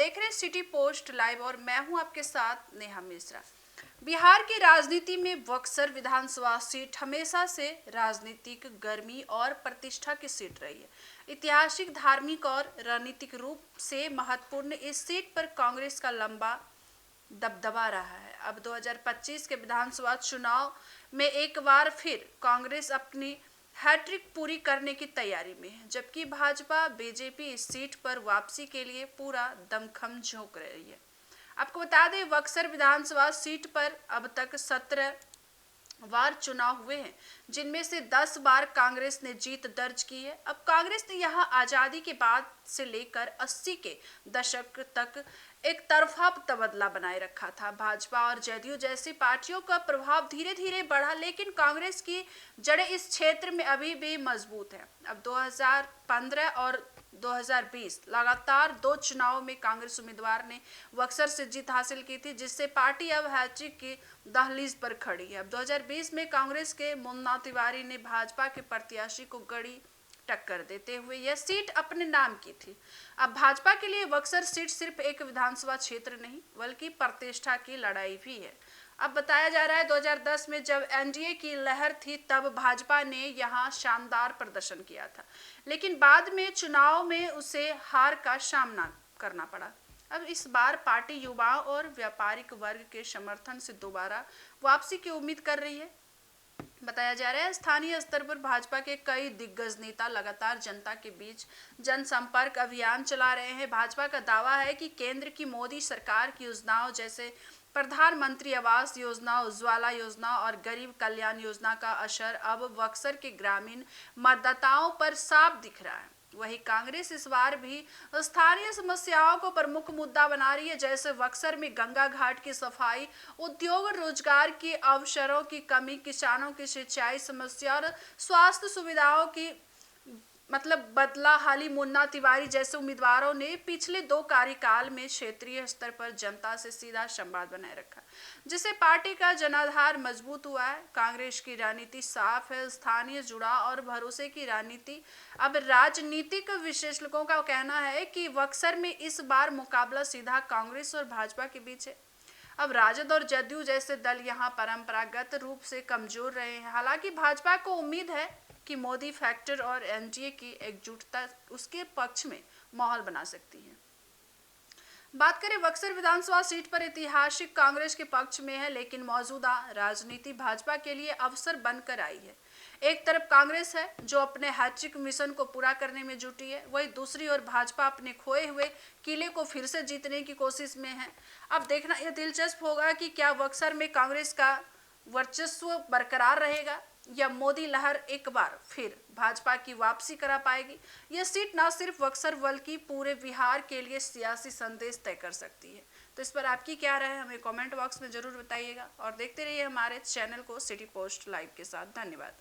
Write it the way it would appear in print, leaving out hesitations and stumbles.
देख रहे हैं सिटी पोस्ट लाइव और मैं हूं आपके साथ नेहा मिश्रा। बिहार की राजनीति में बक्सर विधानसभा सीट हमेशा से राजनीतिक गर्मी और प्रतिष्ठा की सीट रही है। ऐतिहासिक, धार्मिक और रणनीतिक रूप से महत्वपूर्ण इस सीट पर कांग्रेस का लंबा दबदबा रहा है। अब 2025 के विधानसभा चुनाव में एक बार फिर कांग्रेस अपनी हैट्रिक पूरी करने की तैयारी में है, जबकि भाजपा बीजेपी इस सीट पर वापसी के लिए पूरा दमखम झोंक रही है। आपको बता दें, बक्सर विधानसभा सीट पर अब तक 17 बार चुनाव हुए हैं, जिनमें से 10 बार कांग्रेस ने जीत दर्ज की है। अब कांग्रेस ने यहां आजादी के बाद से लेकर 80 के दशक तक एक तरफा तबादला बनाए रखा था। भाजपा और जदयू जैसी पार्टियों का प्रभाव धीरे धीरे बढ़ा, लेकिन कांग्रेस की जड़ें इस क्षेत्र में अभी भी मजबूत है। अब 2015 और 2020 लगातार 2 चुनाव में कांग्रेस उम्मीदवार ने बक्सर से जीत हासिल की थी, जिससे पार्टी अब हैट्रिक की दहलीज पर खड़ी है। अब 2020 में कांग्रेस के मुन्ना तिवारी ने भाजपा के प्रत्याशी को गड़ी टक्कर देते हुए यह सीट अपने नाम की थी। अब भाजपा के लिए बक्सर सीट सिर्फ एक विधानसभा क्षेत्र नहीं, बल्कि प्रतिष्ठा की लड़ाई भी है। अब बताया जा रहा है 2010 में जब एनडीए की लहर थी, तब भाजपा ने यहां शानदार प्रदर्शन किया था, लेकिन बाद में चुनाव में उसे हार का सामना करना पड़ा। अब इस बार पार्टी युवाओं और व्यापारिक वर्ग के समर्थन से दोबारा वापसी की उम्मीद कर रही है। बताया जा रहा है स्थानीय स्तर पर भाजपा के कई दिग्गज नेता लगातार जनता के बीच जनसंपर्क अभियान चला रहे हैं। भाजपा का दावा है कि केंद्र की मोदी सरकार की योजनाओं जैसे प्रधानमंत्री आवास योजना, उज्ज्वला योजना और गरीब कल्याण योजना का असर अब बक्सर के ग्रामीण मतदाताओं पर साफ दिख रहा है। वहीं कांग्रेस इस बार भी स्थानीय समस्याओं को प्रमुख मुद्दा बना रही है, जैसे बक्सर में गंगा घाट की सफाई, उद्योग और रोजगार के अवसरों की कमी, किसानों की सिंचाई समस्या और स्वास्थ्य सुविधाओं की बदला। हाली मुन्ना तिवारी जैसे उम्मीदवारों ने पिछले 2 कार्यकाल में क्षेत्रीय स्तर पर जनता से सीधा संवाद बनाए रखा, जिससे पार्टी का जनाधार मजबूत हुआ है। कांग्रेस की राजनीति साफ है, स्थानीय जुड़ाव और भरोसे की राजनीति। अब राजनीतिक विश्लेषकों का कहना है कि बक्सर में इस बार मुकाबला सीधा कांग्रेस और भाजपा के बीच है। अब राजद और जदयू जैसे दल यहां परंपरागत रूप से कमजोर रहे हैं। हालांकि भाजपा को उम्मीद है कि मोदी फैक्टर और एनडीए की एकजुटता उसके पक्ष में माहौल बना सकती है। बात करें बक्सर विधानसभा सीट पर, ऐतिहासिक कांग्रेस के पक्ष में है, लेकिन मौजूदा राजनीति भाजपा के लिए अवसर बनकर आई है। एक तरफ कांग्रेस है जो अपने हैट्रिक मिशन को पूरा करने में जुटी है, वहीं दूसरी ओर भाजपा अपने खोए हुए किले को फिर से जीतने की कोशिश में है। अब देखना यह दिलचस्प होगा कि क्या बक्सर में कांग्रेस का वर्चस्व बरकरार रहेगा या मोदी लहर एक बार फिर भाजपा की वापसी करा पाएगी। यह सीट न सिर्फ बक्सर बल्कि पूरे बिहार के लिए सियासी संदेश तय कर सकती है। तो इस पर आपकी क्या राय है, हमें कमेंट बॉक्स में जरूर बताइएगा और देखते रहिए हमारे चैनल को सिटी पोस्ट लाइव के साथ। धन्यवाद।